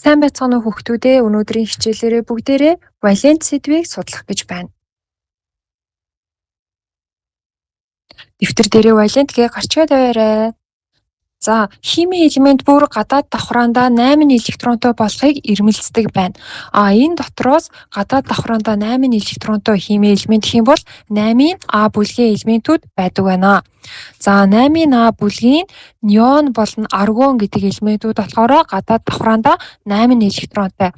Сайн байцгаана уу хүүхдүүд ээ. Өнөөдрийн хичээлээрээ бүгдээрээ валент сэдвийг судлах гэж байна. Дэвтэр дээрээ валент гээ гарчгаа тавиарай. За, химийн элемент бүр гадаад давхраандаа 8 электронтой болохыг ирмэлцдэг байна. Энэ дотроос гадаад давхраандаа 8 электронтой химийн элемент гэх юм бол 8-ын А бүлгийн элементүүд байдаг байна. За, 8-ын А бүлгийн неон болон аргон гэдэг элементүүд болохоор гадаад давхраандаа 8 электронтой.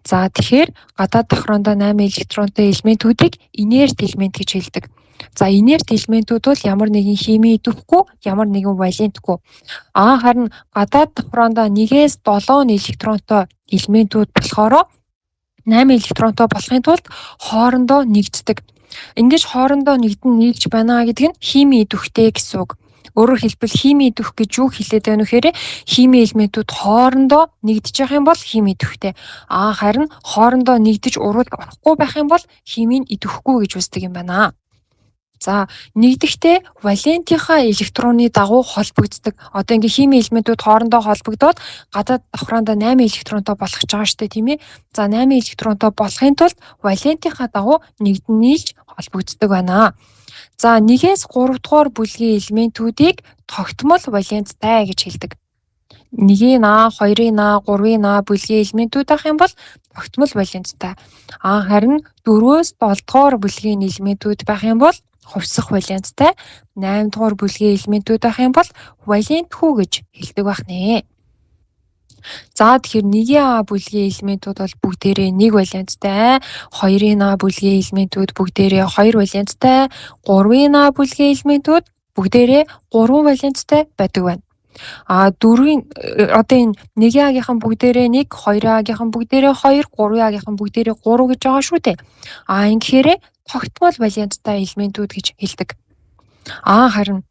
За, тэгэхээр гадаад давхраандаа 8 электронтой элементүүдийг инерт элемент гэж хэлдэг. За, инерт элементүүд бол ямар нэгэн химийн идэвхгүй, ямар нэгэн валентгүй. Харин гадаад давхраандаа 1-ээс 7 электронтой элементүүд болохоор 8 электронтой болохын тулд хоорондоо нэгддэг. Ингэж хоорондоо нийлж байна гэдэг нь химийн идэвхтэй гэсэн үг. Өөрөөр хэлбэл химийн идэвх гэж юу хэлээд байна вэ гэхээр химийн элементүүд хоорондоо нэгдэж явах юм бол химийн идэвхтэй. Харин хоорондоо нэгдэж урахгүй байх юм бол химийн идэвхгүй гэж үздэг юм байна. За, нэгдэхдээ валентийнхаа электроны дагуу холбогддог. Одоо ингээ химийн элементүүд хоорондоо холбогдоод гадаад давхраандаа 8 электронтой болох гэж байгаа шүү дээ, тийм ээ. За, 8 электронтой болохын тулд валентийнхаа дагуу нийлж холбогддог байна. За, 1-ээс 3 дугаар бүлгийн элементүүдийг тогтмол валенттай гэж хэлдэг. 1-ийн А, 2-ийн А, 3-ийн А бүлгийн элементүүд ах юм бол тогтмол валенттай. Харин 4-өөс 7 дугаар бүлгийн элементүүд байх юм бол хувьсах валенттай. 8 дугаар бүлгийн элементүүд ах юм бол валентгүй гэж хэлдэг байх нэ. За, тэгэхээр 1-ийн А бүлгийн элементүүд бол бүгдээрээ 1 валенттай, 2-ийн А бүлгийн элементүүд бүгдээрээ 2 валенттай, 3-ийн А бүлгийн элементүүд бүгдээрээ 3 валенттай байдаг байна. Одоо энэ 1-ийн А-гийнхан бүгдээрээ 1, 2-ийн А-гийнхан бүгдээрээ 2, 3-ийн А-гийнхан бүгдээрээ 3 гэж байгаа шүү дээ. Ингэхээр тогтмол валенттай элементүүд гэж хэлдэг. Харин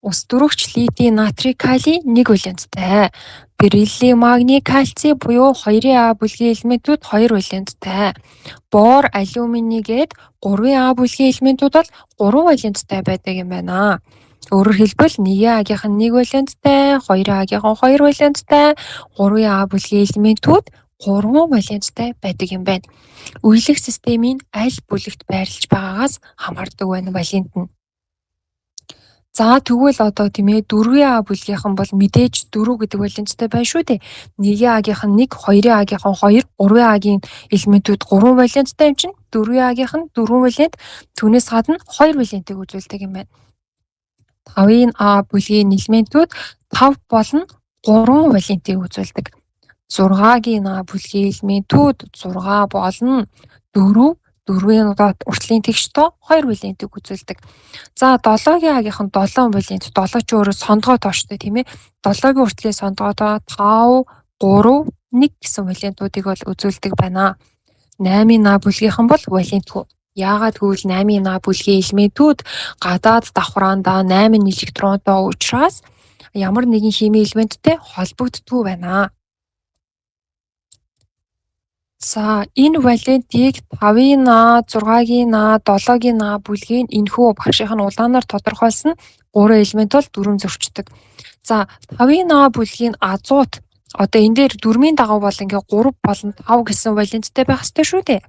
ус дөрвөгч литий, натрий, калий 1 валенттай. Бериллий, магний, кальций буюу 2-ийн А бүлгийн элементүүд 2 валенттай. Бор, алюминий гээд 3-ийн А бүлгийн элементүүд бол 3 валенттай байдаг юм байна. Өөрөөр хэлбэл 1-ийн А-гийнхан 1 валенттай, 2-ийн А-гийнхан 2 валенттай, 3-ийн А бүлгийн элементүүд 3 валенттай байдаг юм байна. Үйлэх системийн аль бүлэгт байрлаж байгаагаас хамаардаг байна валент нь. За, тэгвэл одоо тийм ээ 4-ийн А бүлгийнхан бол мэдээж 4 гэдэг валенттай байна шүү дээ. 1-ийн А-гийнхан 1, 2-ийн А-гийнхан 2, 3-ийн А-гийн элементүүд 3 валенттай юм чинь 4-ийн А-гийнхан 4 валент, түүнээс гадна 2 валентыг үзүүлдэг юм байна. 5-ийн А бүлгийн элементүүд 5 болон 3 валентыг үзүүлдэг. 6-гийн А бүлгийн элементүүд 6 болон 4, 4-ийн уртлын тэгштөө 2 валентыг үзүүлдэг. За, 7-гийн А-гийнхан 7 валент, 7 ч өөрөө сондгой тоо шүү дээ, тийм ээ. 7-гийн уртлын сондгой тоо 5, 3, 1 гэсэн валентуудыг бол үзүүлдэг байна. 8-ийн А бүлгийнхан бол валентгүй. Яагаад гэвэл 8-ийн А бүлгийн элементүүд гадаад давхраандаа 8 электронтой учраас ямар нэгэн химийн элементтэй холбогддгүй байна. За, энэ валентийг 5-ийн А, 6-гийн А, 7-гийн А бүлгийн энэхүү багшийн улаанаар тодорхойлсон 3 элемент бол дүрм зөрчдөг. За, 5-ийн А бүлгийн азот одоо энэ дээр дүрмийн дагуу бол ингээ 3 болон 5 гэсэн валенттай байх ёстой шүү дээ.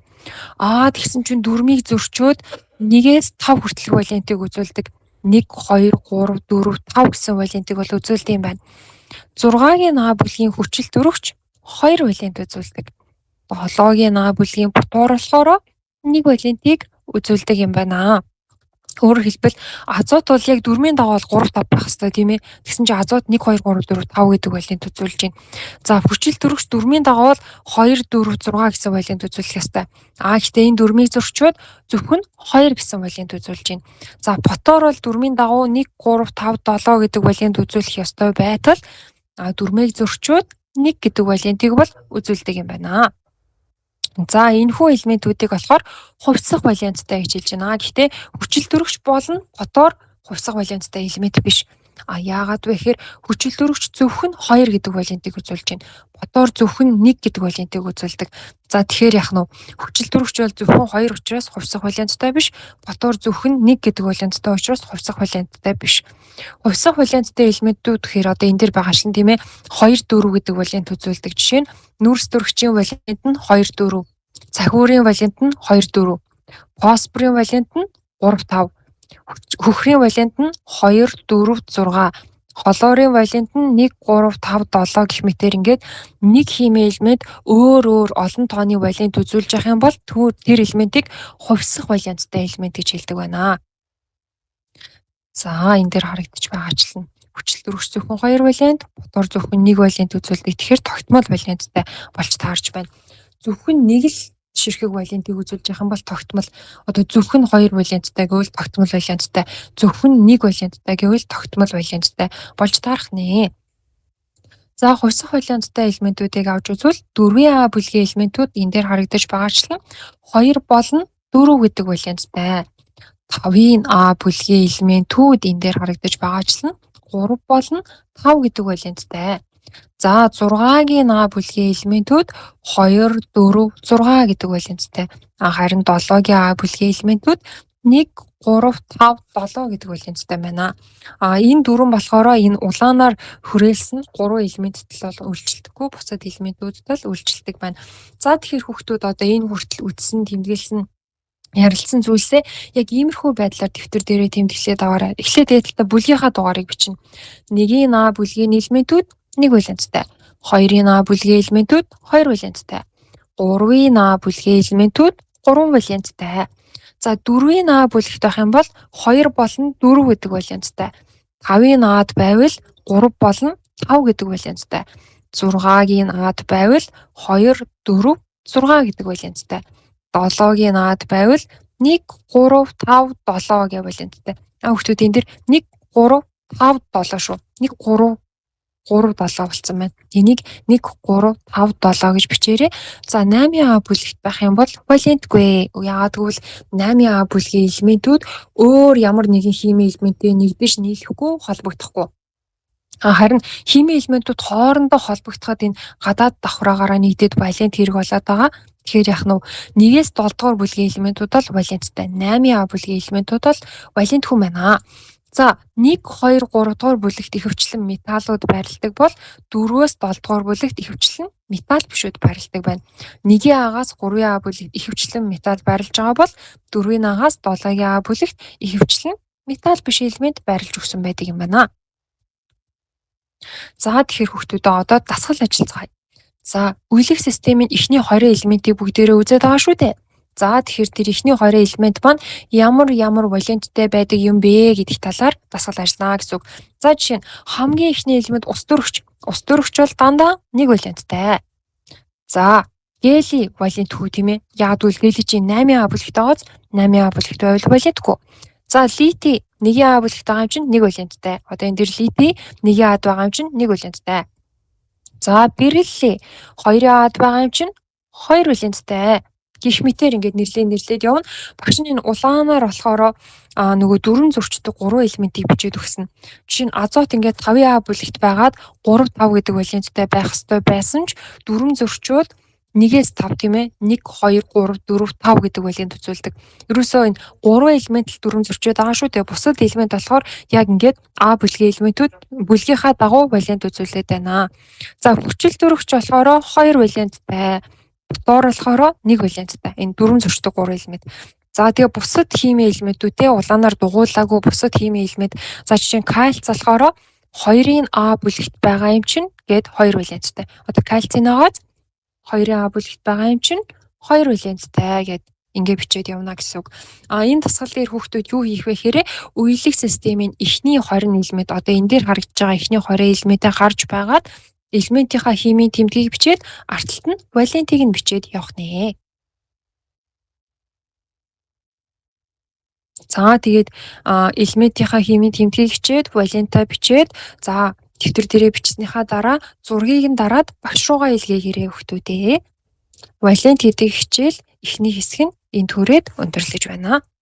Тэгсэн чинь дүрмийг зөрчөөд 1-ээс 5 хүртэлх валентыг үзүүлдэг. 1, 2, 3, 4, 5 гэсэн валентыг бол үзүүлдэг юм байна. 6-гийн А бүлгийн хүчил дөрөвч 2 валент үзүүлдэг. 7-гийн А бүлгийн бутуур болохоор 1 валентийг үзүүлдэг юм байна. Өөрөөр хэлбэл азот бол яг дүрмийн дагуу 3, 5 байх ёстой тийм ээ. Тэгсэн чинь азот 1, 2, 3, 4, 5 гэдэг валент үзүүлж байна. За, хүчил дөрөвч дүрмийн дагуу 2, 4, 6 гэсэн валент үзүүлэх ёстой. Гэхдээ энэ дүрмийг зөрчөөд зөвхөн 2 гэсэн валент үзүүлж байна. За, протоор бол дүрмийн дагуу 1, 3, 5, 7 гэдэг валент үзүүлэх ёстой байтал дүрмийг зөрчөөд 1 гэдэг валентийг бол үзүүлдэг юм байна. За, энэхүү элементүүдийг болохоор хувьсах валенттай гэж хэлж байна. Гэхдээ хүчил дөрөвч болон протоор хувьсах валенттай элемент биш. Яагаад вэ гэхээр хүчил дөрвөгч зөвхөн 2 гэдэг валентийг үзүүлж байна. Ботоор зөвхөн 1 гэдэг валентийг үзүүлдэг. За тэгэхээр яах нь вэ? Хүчил дөрвөгч бол зөвхөн 2 учраас хувьсах валенттай биш. Ботоор зөвхөн 1 гэдэг валенттай учраас хувьсах валенттай биш. Хувьсах валенттай элементүүд гэхээр одоо энэ дэр байгаа шин тийм ээ 2 4 гэдэг валент үзүүлдэг. Жишээ нь нүүрс дөрвөгчийн валент нь 2 4, цахиурын валент нь 2 4, фосфорын валент нь 3 5, хөхрийн валент нь 2 4 6, холоорын валент нь 1 3 5 7 гэх мэтээр ингээд нэг химийн элемент өөр олон тооны валент үзүүлж явах юм бол тэр элементийг хувьсах валенттай элемент гэж хэлдэг байна. За энэ дээр харагдаж байгаачлан хүчил дөрвөгч зөвхөн 2 валент, ботоор зөвхөн 1 валент үзүүлдэг. Тэгэхээр тогтмол валенттай болж таарч байна. Зөвхөн нэг л ширхэг валентийг үзүүлж явах юм бол тогтмол одоо зөвхөн 2 валенттай гэвэл тогтмол валенттай, зөвхөн 1 валенттай гэвэл тогтмол валенттай болж таарах нэ. За хувьсах валенттай элементүүдийг авч үзвэл 4А бүлгийн элементүүд энэ дээр харагдаж байгаачлан 2 болон 4 гэдэг валенттай. 5-ын А бүлгийн элементүүд энэ дээр харагдаж байгаачлан 3 болон 5 гэдэг валенттай. За 6-гийн А бүлгийн элементүүд 2, 4, 6 гэдэг валенттай. Харин 7-гийн А бүлгийн элементүүд 1, 3, 5, 7 гэдэг валенттай байна. Энэ дөрвөн болохоор энэ улаанаар хүрээлсэн 3 элементтэй бол үйлчлдэггүй, бусад элементүүдтэй л үйлчлдэг байна. За тэгэхээр хүүхдүүд одоо энэ хүртэл үздсэн, тэмдэглэсэн ярилцсан зүйлсээ яг иймэрхүү байдлаар дэвтэр дээрээ тэмдэглээд аваарай. Эхлээд дээдлээ бүлгийнхаа дугаарыг бичнэ. 1-ийн А бүлгийн элементүүд 1 валенттай. 2-ийн А бүлгийн элементүүд 2 валенттай. 3-ийн А бүлгийн элементүүд 3 валенттай. За 4-ийн А бүлэгт байх юм бол 2 болон 4 гэдэг валенттай. 5-ийн Ад байвал 3 болон 5 гэдэг валенттай. 6-гийн Ад байвал 2, 4, 6 гэдэг валенттай. 7-гийн Ад байвал 1, 3, 5, 7 гэх валенттай. Хүүхдүүд энэ дэр 1, 3, 5, 7 шүү. 1, 3, 3, 7 болсон байна. Энийг 1, 3, 5, 7 гэж бичээрэй. За 8-ийн А бүлэгт байх юм бол валентгүй. Яагаад гэвэл 8-ийн А бүлгийн элементүүд өөр ямар нэгэн химийн элементтэй нэгдэж нийлэхгүй, холбогдохгүй. Харин химийн элементүүд хоорондоо холбогдоход энэ гадаад давхраагаараа нэгдээд валент хэрэг болоод байгаа. Тэгэхээр яах нь 1-ээс 7 дугаар бүлгийн элементүүд бол валенттай. 8-ийн А бүлгийн элементүүд бол валентгүй байна. За 1, 2, 3 дугаар бүлэгт ихэвчлэн металлууд байрладаг бол 4-өөс 7 дугаар бүлэгт ихэвчлэн металл бишүүд байрладаг байна. 1-ийн А-гаас 3-ийн А бүлэгт ихэвчлэн металл байрлаж байгаа бол 4-ийн А-гаас 7-гийн А бүлэгт ихэвчлэн металл биш элемент байрлаж өгсөн байдаг юм байна. За тэгэхээр хүүхдүүдээ одоо дасгал ажиллацгаая. За үеийг системийн эхний 20 элементийг бүгдээрээ үзээд байгаа шүү дээ. За тэгэхээр тэр эхний 20 элемент маань ямар валенттай байдаг юм бэ гэдэх талаар дасгал ажиллана гэсэн үг. За жишээ нь хамгийн эхний элемент ус дөрвөгч. Ус дөрвөгч бол дандаа 1 валенттай. За гели валентгүй тийм ээ. Яг үл гели чинь 8-ийн А бүлэгт байгааз 8-ийн А бүлэгт байвал валентгүй. За лити 1-ийн А бүлэгт байгаа юм чинь 1 валенттай. Одоо энэ дэр лити 1-ийн Ад байгаа юм чинь 1 валенттай. За берилли 2-ийн Ад байгаа юм чинь 2 валенттай. Гэх мэтээр ингээд нэрлээд явна. Багш нь энэ улаанаар болохоор нөгөө дөрвөн зөрчдөг 3 элементийг бичээд өгсөн. Жишээ нь азот ингээд 5-ийн А бүлэгт байгаад 3 5 гэдэг валенттай байх ёстой байсан ч дөрвөн зөрчөөд 1-ээс 5 тийм ээ 1 2 3 4 5 гэдэг валент үзүүлдэг. Ерөөсөө энэ 3 элемент л дөрвөн зөрчөөд байгаа шүү дээ. Бусад элемент болохоор яг ингээд А бүлгийн элементүүд бүлгийнхаа дагуу валент үзүүлээд байна. За хүчил дөрвөгч болохоор 2 валенттай. Ботоор болохоор 1 валенттай. Энэ дөрвөн зөрчдөг 3 элемент. За тэгээ бусад химийн элементүүдээ улаанаар дугуулаагүй бусад химийн элемент. За жишээ нь кальц болохоор 2-ын А бүлэгт байгаа юм чинь гээд 2 валенттай. Одоо кальцийн агааз 2-ын А бүлэгт байгаа юм чинь 2 валенттай гэд ингээ бичээд явна гэсэн үг. Энэ дасгал дээр хүүхдүүд юу хийх вэ гэхээр үеийг системийн эхний 20 элемент одоо энэ дээр харагдаж байгаа эхний 20 элементээ гарч байгаад элементийнхаа химийн тэмдгийг бичээд арталт нь валентийг нь бичээд явах нэ. За тэгээд элементийнхаа химийн тэмдгийг хичээд валентаа бичээд за дэвтэр дээрээ бичснийхаа дараа зургийг нь дараад багш руугаа илгээгээрэй хүүхдүүдээ. Валент гэдэг хичээл эхний хэсэг нь энд хүрээд өндөрлөж байна.